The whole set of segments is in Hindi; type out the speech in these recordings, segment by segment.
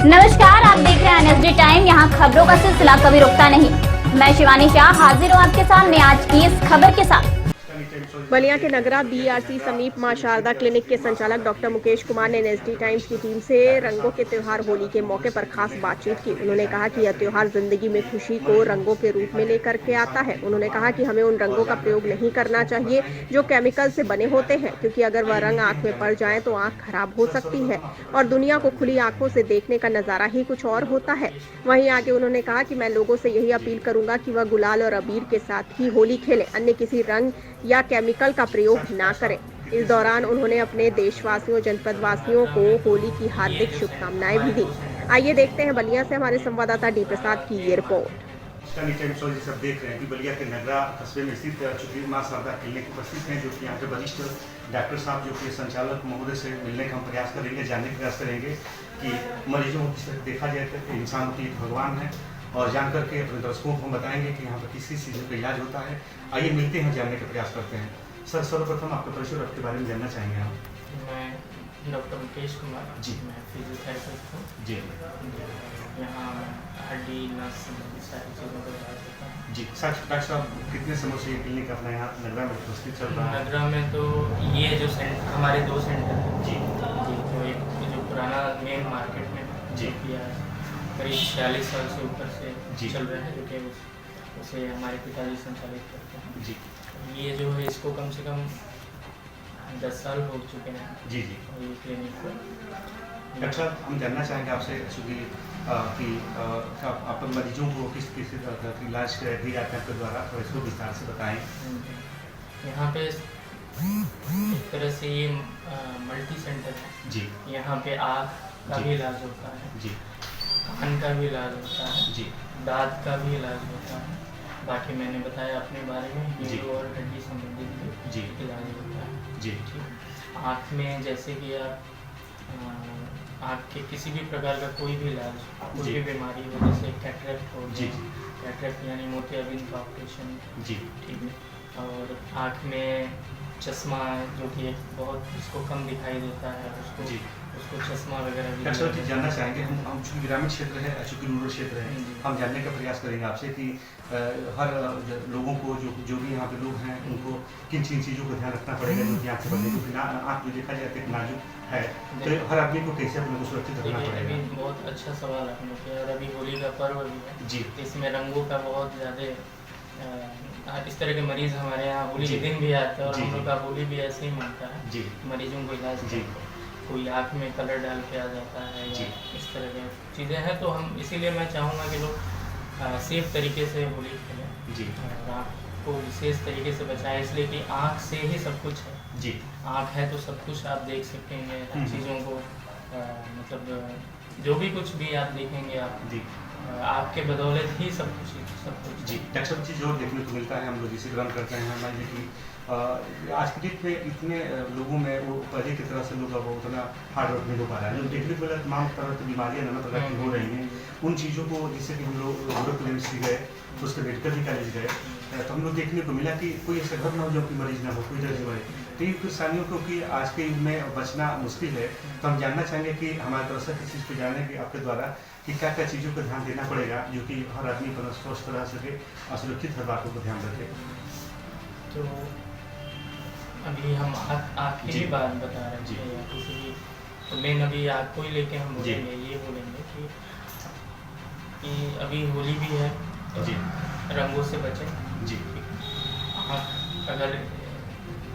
नमस्कार, आप देख रहे हैं एनएसडी टाइम। यहाँ खबरों का सिलसिला कभी रुकता नहीं। मैं शिवानी शाह हाजिर हूँ आपके सामने आज की इस खबर के साथ। बलिया के नगरा बीआरसी समीप मां शारदा क्लिनिक के संचालक डॉक्टर मुकेश कुमार ने एनएसडी टाइम्स की टीम से रंगों के त्योहार होली के मौके पर खास बातचीत की। उन्होंने कहा कि यह त्योहार जिंदगी में खुशी को रंगों के रूप में लेकर के आता है। उन्होंने कहा कि हमें उन रंगों का प्रयोग नहीं करना चाहिए जो केमिकल से बने होते हैं, क्योंकि अगर वह रंग आंख में पड़ जाए तो आंख खराब हो सकती है और दुनिया को खुली आंखों से देखने का नजारा ही कुछ और होता है। वहीं आगे उन्होंने कहा कि मैं लोगों से यही अपील करूंगा कि वह गुलाल और अबीर के साथ ही होली खेलें, अन्य किसी रंग या केमिकल का प्रयोग ना करें। इस दौरान उन्होंने अपने देशवासियों जनपद वासियों को होली की हार्दिक शुभकामनाएं भी दी। आइए देखते हैं बलिया से हमारे संवाददाता डी प्रसाद की ये रिपोर्ट। सब देख रहे हैं कि बलिया के नगरा कस्बे में स्थित चुकी मां शारदा क्लिनिक उपस्थित हैं, जो कि यहाँ के वरिष्ठ डॉक्टर साहब जो कि संचालक महोदय से मिलने का हम प्रयास करेंगे, जानने का प्रयास करेंगे कि मरीजों को किस तरह देखा जाए तो इंसान की भगवान है, और जान करके अपने दर्शकों को हम बताएंगे कि यहाँ पर किस किस चीज़ों का इलाज होता है। आइए मिलते हैं, जानने का प्रयास करते हैं। सर, सर्वप्रथम आपका परिचय और आपके बारे में जानना चाहेंगे हम। मैं डॉक्टर मुकेश कुमार जी, मैं फिजियोथेरेपिस्ट हूँ। जी, यहाँ हड्डी नस संबंधी सारी चीज़ों का इलाज होता है। जी। डॉक्टर साहब, कितने समय से ये क्लिनिक अपना यहाँ नगरा में उपस्थित चल रहा है? नगरा में तो ये जो सेंटर हमारे दो सेंटर हैं जी, तो एक जो पुराना मेन मार्केट में जी, करीब 46 साल से ऊपर से जी चल रहा है, जो कि उसे हमारे पिताजी संचालित करते हैं। जी, ये जो है इसको कम से कम 10 साल हो चुके हैं। जी, जी। ये क्लिनिक को डॉक्टर साहब, हम जानना चाहेंगे आपसे कि आप मरीजों को किस किस तरह का इलाज दी जाता है आपके द्वारा, और इसको विस्तार से बताएं। यहाँ पे एक तरह से ये मल्टी सेंटर है। जी, यहाँ पे आँख का जी भी इलाज होता है, जी, कान का भी इलाज होता है, जी, दांत का भी इलाज होता है। बाकी मैंने बताया अपने बारे में जी, हीरो और हड्डी संबंधित भी जी, इलाज होता है। जी, ठीक। आँख में जैसे कि आप आँख के किसी भी प्रकार का कोई भी इलाज, कोई जी, भी बीमारी हो, जैसे कैटरेक्ट हो जी, गया, कैटरेक्ट यानी मोतियाबिंद का ऑपरेशन, जी, ठीक है। और आँख में चश्मा जो कि एक बहुत उसको कम दिखाई देता है, जी। उसको चश्मा वगैरह भी डॉक्टर साहब, जानना चाहेंगे, हम चूँकि ग्रामीण क्षेत्र है, चूँकि रूरल क्षेत्र है, जी। हम जानने का प्रयास करेंगे आपसे कि हर लोगों को जो भी यहाँ पे लोग हैं उनको किन किन चीज़ों का ध्यान रखना पड़ेगा, जो कि आँख से बढ़ने, क्योंकि आँख जो देखा जाए तो नाजुक है, तो हर आदमी को कैसे अपने को सुरक्षित रखना देखिए, पड़ेगा। अभी बहुत अच्छा सवाल आपने किया, और अभी होली का पर्व भी है। जी, इसमें रंगों का बहुत ज़्यादा इस तरह के मरीज़ हमारे यहाँ होली के जी, दिन भी आते हैं, और जी, हम जी, लोग का होली भी ऐसे ही मनता है। जी, मरीजों को इलाज जी, करते हैं। कोई आँख में कलर डाल के आ जाता है जी। या इस तरह की चीज़ें हैं, तो हम इसीलिए मैं चाहूँगा कि लोग सेफ तरीके से होली खेलें जी, और आँख को विशेष तरीके से बचाएं, इसलिए कि आँख से ही सब कुछ है। जी, आँख है तो सब कुछ आप देख सकेंगे, चीज़ों को मतलब जो भी कुछ भी आप देखेंगे आप जी, आपके बदौलत ही सब कुछ जी। डॉक्टर साहब, चीज़ और देखने को मिलता है, हम लोग जिसे ग्रहण करते हैं, मान लीजिए कि आज के डेट में इतने लोगों में वो पहले की तरह से लोग अब उतना हार्ड वर्क नहीं हो पा रहा है, जो देखने को मिला तमाम तरह की बीमारियाँ नाना प्रकार की हो रही हैं। उन चीज़ों को जिससे कि हम लोग यूरोप यूनिवर्सिटी गए, उसके मेडिकल भी कॉलेज गए, तो हम लोग देखने को मिला कि कोई ऐसा घर ना हो जो कि मरीज ना हो, कोई दर्ज हो। तो इन परेशानियों को कि आज के युग में बचना मुश्किल है, तो हम जानना चाहेंगे कि हमारे तरफ से किस चीज़ को जानने की आपके द्वारा कि क्या क्या चीज़ों को ध्यान देना पड़ेगा, जो कि हर आदमी अपना स्वस्थ रह सके और सुरक्षित हर बातों को ध्यान रखे। तो अभी हम आँख की जी। ही बात बता रहे जी। थे या किसी भी, तो मेन अभी आँख को ही लेके हम जी। बोलेंगे, ये बोलेंगे कि अभी होली भी है, तो जी, रंगों से बचें। जी, आँख अगर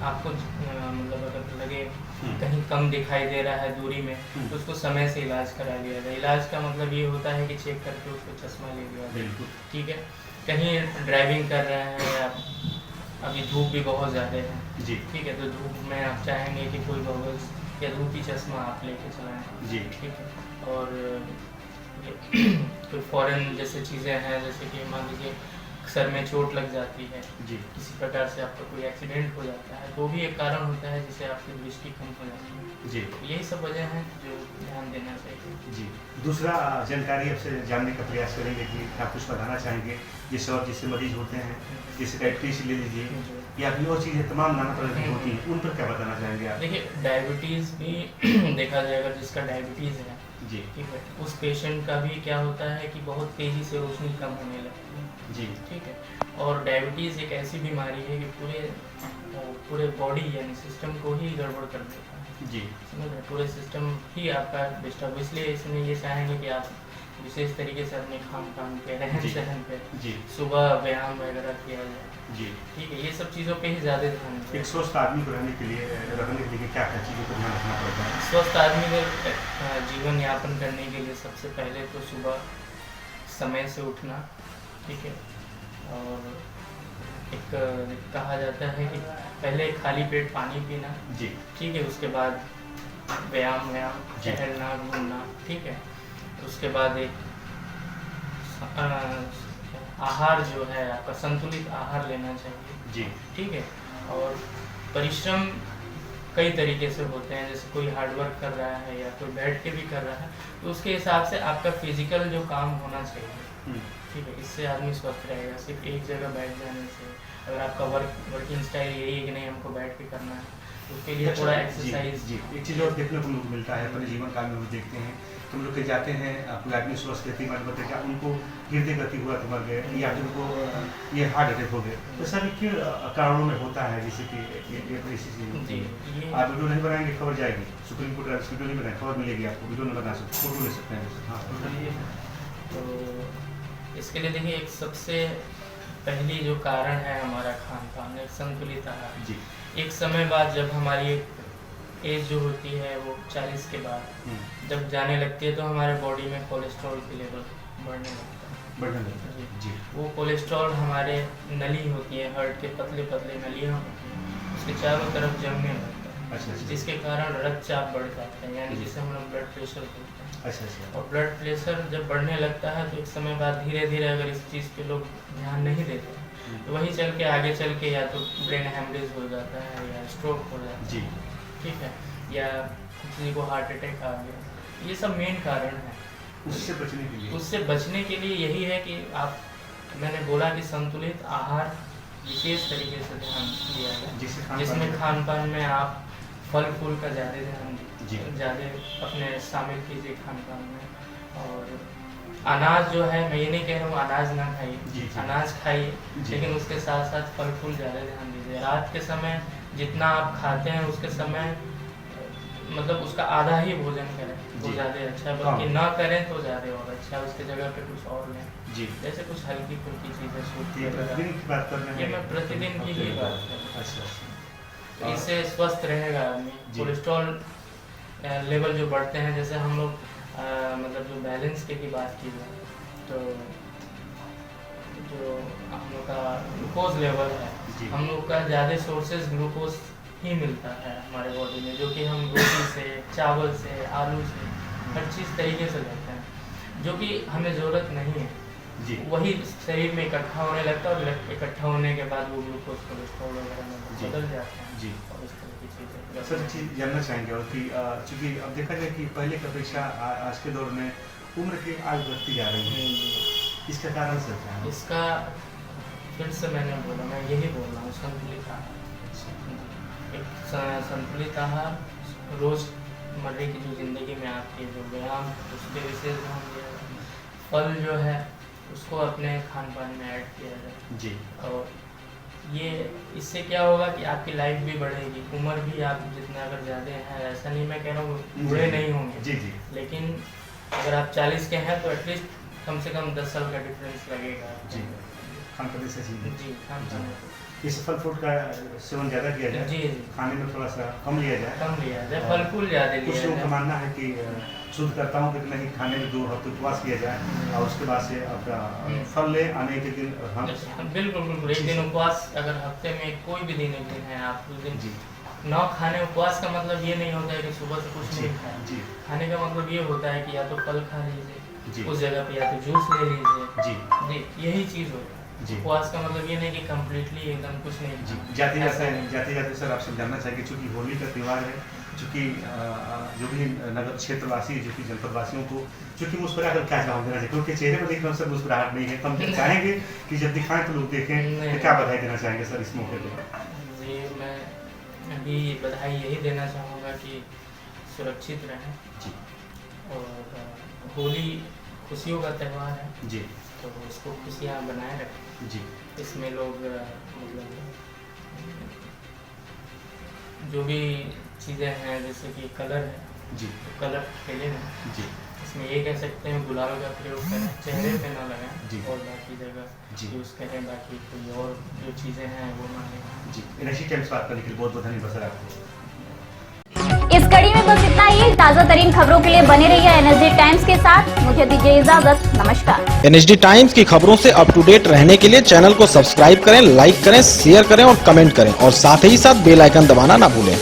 आपको मतलब अगर लगे हम्म। कहीं कम दिखाई दे रहा है दूरी में, हम्म। तो उसको समय से इलाज करा लिया जाए। इलाज का मतलब ये होता है कि चेक करके उसको चश्मा ले लिया जाए, बिल्कुल, ठीक है। कहीं ड्राइविंग कर रहे हैं या अभी धूप भी बहुत ज़्यादा है, जी, ठीक है, तो धूप में आप चाहेंगे कि कोई गॉगल्स या धूपी चश्मा आप लेके चलाएं, जी, ठीक है। और कोई फॉरेन जैसे चीज़ें हैं, जैसे कि मान लीजिए सर में चोट लग जाती है, जी, किसी प्रकार से आपका कोई एक्सीडेंट हो जाता है, तो भी एक कारण होता है जिससे आपकी दृष्टि कम हो जाती है। जी, यही सब वजह हैं जो ध्यान देना चाहिए। जी। दूसरा जानकारी आपसे जानने का प्रयास करेंगे कि आप कुछ बताना चाहेंगे, जिससे और जिससे मरीज होते हैं, जैसे डायबिटीज ले लीजिए, या फिर और चीज़ें तमाम नाना तरह की होती हैं, उन पर क्या बताना चाहेंगे आप? देखिए, डायबिटीज़ भी देखा जाएगा, जिसका डायबिटीज़ है, जी ठीक है, उस पेशेंट का भी क्या होता है कि बहुत तेज़ी से रोशनी कम होने लगती है। जी ठीक है, और डायबिटीज़ एक ऐसी बीमारी है कि पूरे बॉडी यानी सिस्टम को ही गड़बड़ कर देता है। जी समझ रहे, पूरे सिस्टम ही आपका डिस्टर्ब, इसलिए इसमें ये चाहेंगे कि आप विशेष तरीके से अपने खान पान पे, रहन जी। सहन पे, जी सुबह व्यायाम वगैरह किया जाए। जी ठीक है, ये सब चीज़ों पे ही ज़्यादा ध्यान दें। एक स्वस्थ आदमी को रखने के लिए क्या क्या चीज़ों पर ध्यान रखना पड़ता है? स्वस्थ आदमी के जीवन यापन करने के लिए सबसे पहले तो सुबह समय से उठना, ठीक है, और एक कहा जाता है कि पहले खाली पेट पानी पीना, जी ठीक है, उसके बाद व्यायाम जी। टहलना, घूमना, ठीक है, उसके बाद एक आहार जो है आपका संतुलित आहार लेना चाहिए, जी ठीक है, और परिश्रम कई तरीके से होते हैं, जैसे कोई हार्ड वर्क कर रहा है या कोई बैठ के भी कर रहा है, तो उसके हिसाब से आपका फिजिकल जो काम होना चाहिए, ठीक है, इससे आदमी स्वस्थ रहेगा। सिर्फ एक जगह बैठ जाने से, अगर आपका वर्किंग स्टाइल यही है कि नहीं हमको बैठ के करना है, उसके लिए थोड़ा एक्सरसाइज। जी एक चीज़ और देखने को लोग मिलता है अपने जीवन काल में, हम देखते हैं कि हम लोग के जाते हैं, कोई आदमी स्वस्थ व्यक्ति मर गए, क्या उनको हृदय गति हुआ तो मर गए, या फिर उनको ये हार्ट अटैक हो गए, तो सभी क्यों कारणों में होता है, जैसे कि ये ऐसी चीज़। जी, ये आप वीडियो नहीं बनाएंगे, खबर जाएगी सुप्रीम कोर्ट, वीडियो नहीं बनाए खबर मिलेगी आपको, वीडियो नहीं बना सकते, फोटो ले सकते हैं। हाँ तो इसके लिए देखिए, एक सबसे पहली जो कारण है हमारा खान पान, एक संतुलित आहार। जी एक समय बाद जब हमारी एज जो होती है वो 40 के बाद जब जाने लगती है, तो हमारे बॉडी में कोलेस्ट्रॉल की लेवल बढ़ने लगता है। बढ़ने लगता है। जी वो कोलेस्ट्रॉल हमारे नली होती है, हार्ट के पतले पतले नलियाँ होती हैं, उसके चारों तरफ जमने लगता है, अच्छा अच्छा जिसके कारण रक्तचाप बढ़ जाता है, यानी जिसे हम लोग ब्लड प्रेशर बोलते हैं। अच्छा अच्छा और ब्लड प्रेशर जब बढ़ने लगता है, तो एक समय बाद धीरे धीरे अगर इस चीज़ पे लोग ध्यान नहीं देते, तो वही चल के आगे चल के या तो ब्रेन हेमरेज हो जाता है या स्ट्रोक हो जाता है, जी ठीक है, या किसी को हार्ट अटैक आ गया। ये सब मेन कारण है। उससे बचने के लिए उससे बचने के लिए यही है कि आप, मैंने बोला कि संतुलित आहार विशेष तरीके से ध्यान दिया जाए, जिसमें खान पान में आप फल फूल का ज़्यादा ध्यान जी। ज़्यादा अपने शामिल कीजिए खान पान में। और अनाज जो है, मैं ये नहीं कह रहा हूँ अनाज ना जी, खाइए, जी। अनाज खाइए, जी। लेकिन उसके साथ साथ फल फूल ज़्यादा ध्यान दीजिए। रात के समय जितना आप खाते हैं उसके समय मतलब उसका आधा ही भोजन करें तो जी। ज़्यादा अच्छा है, हाँ। बल्कि ना करें तो ज़्यादा और अच्छा है, उसकी जगह पे कुछ और लें, जी जैसे कुछ हल्की फुल्की चीज़ें सूप ये वगैरह। प्रतिदिन की बात कर रहे हैं? ये मैं प्रतिदिन की ही बात कर रहा हूँ। अच्छा तो इससे स्वस्थ रहेगा आदमी। जी। कोलेस्ट्रॉल लेवल जो बढ़ते हैं, जैसे हम लोग मतलब जो बैलेंस की बात की जाए, तो जो हम लोग का ग्लूकोज लेवल है, जी। हम लोग का ज़्यादा सोर्सेज ग्लूकोज ही मिलता है हमारे बॉडी में, जो कि हम रोटी से, चावल से, आलू से, हर चीज़ तरीके से लेते हैं, जो कि हमें ज़रूरत नहीं है। जी वही शरीर में इकट्ठा होने लगता है, और इकट्ठा होने के बाद वो ग्लूकोज कोलेस्ट्रॉल वगैरह में जी। बदल जाते हैं, जी और इस तरह की चीज़ें। सर चीज़ जानना चाहेंगे और कि चूँकि अब देखा जाए कि पहले की अपेक्षा आज के दौर में उम्र की आयु बढ़ती जा रही है, इसका कारण सर क्या है? इसका फिर से मैंने बोला, मैं यही बोल रहा हूँ, संतुलित आहार। एक संतुलित आहार, रोज़मर्रे की जो ज़िंदगी में आपके जो व्यायाम, उसके विशेष ध्यान दिया जाए। फल जो है उसको अपने खान पान में ऐड किया जाए, जी और ये इससे क्या होगा कि आपकी लाइफ भी बढ़ेगी, उम्र भी आप जितना अगर ज़्यादा है, ऐसा नहीं मैं कह रहा हूँ बूढ़े नहीं होंगे, जी जी लेकिन अगर आप 40 के हैं तो एटलीस्ट कम से कम 10 साल का डिफरेंस लगेगा। जी खान पान से चीज़ जी, खान पान इस फल फ्रूट का सेवन ज़्यादा किया जाए, जी जी खाने में थोड़ा सा कम लिया जाए। कम लिया जाए, फल फूल ज़्यादा कुछ लिया लोगों का जाए। मानना है कि शुद्ध करता हूँ कि नहीं, खाने में 2 हफ्ते उपवास किया जाए और उसके बाद से आपका फल ले आने के दिन हम बिल्कुल बिल्कुल, एक दिन उपवास, अगर हफ्ते में कोई भी दिन एक दिन है, आप उस दिन जी ना खाने। उपवास का मतलब ये नहीं होता है कि सुबह से कुछ जी नहीं खाए। जी खाने का मतलब ये होता है कि या तो फल खा जी। लीजिए उस जगह पे, या तो जूस ले लीजिए। जी जी, यही चीज़ होता है। जी। उपवास का मतलब ये नहीं कि कम्प्लीटली एकदम कुछ नहीं जी खाना। जाते ऐसा नहीं। जाते सर आपसे जानना चाहिए, चूँकि होली का त्यौहार है, चूँकि जो भी नगर क्षेत्रवासी है, जो कि जनपदवासियों को चूँकि मुस्कुरा कर क्या जवाब देना चाहिए, क्योंकि चेहरे पर देख रहे सर मुस्कुराहट नहीं है, तो हम चाहेंगे कि जब दिखाएं तो लोग देखें, तो क्या बधाई देना चाहेंगे सर इस मौके पर? लिए मैं अभी बधाई यही देना चाहूँगा कि सुरक्षित रहें जी और होली खुशियों का त्यौहार है जी तो इसको खुशियाँ बनाए रखें। जी इसमें लोग मतलब जो भी चीज़ें हैं जैसे कि कलर है जी तो कलर खेलें ना, जी इसमें ये कह सकते हैं गुलाल का प्रयोग करें, चेहरे पे ना जी। लगाएं और बाकी जगह जी। यूज़ करें, बाकी कोई और जो चीज़ें हैं वो ना लें। जी एनर्जी टाइम्स बात करने के लिए बहुत बहुत धन्यवाद सर आपको। इस कड़ी में बस इतना ही। ताजा तरीन खबरों के लिए बने रहिए एनएसडी टाइम्स के साथ। मुझे दीजिए इजाजत, नमस्कार। एनएसडी टाइम्स की खबरों से अप टू डेट रहने के लिए चैनल को सब्सक्राइब करें, लाइक करें, शेयर करें और कमेंट करें और साथ ही साथ बेल आइकन दबाना ना भूलें।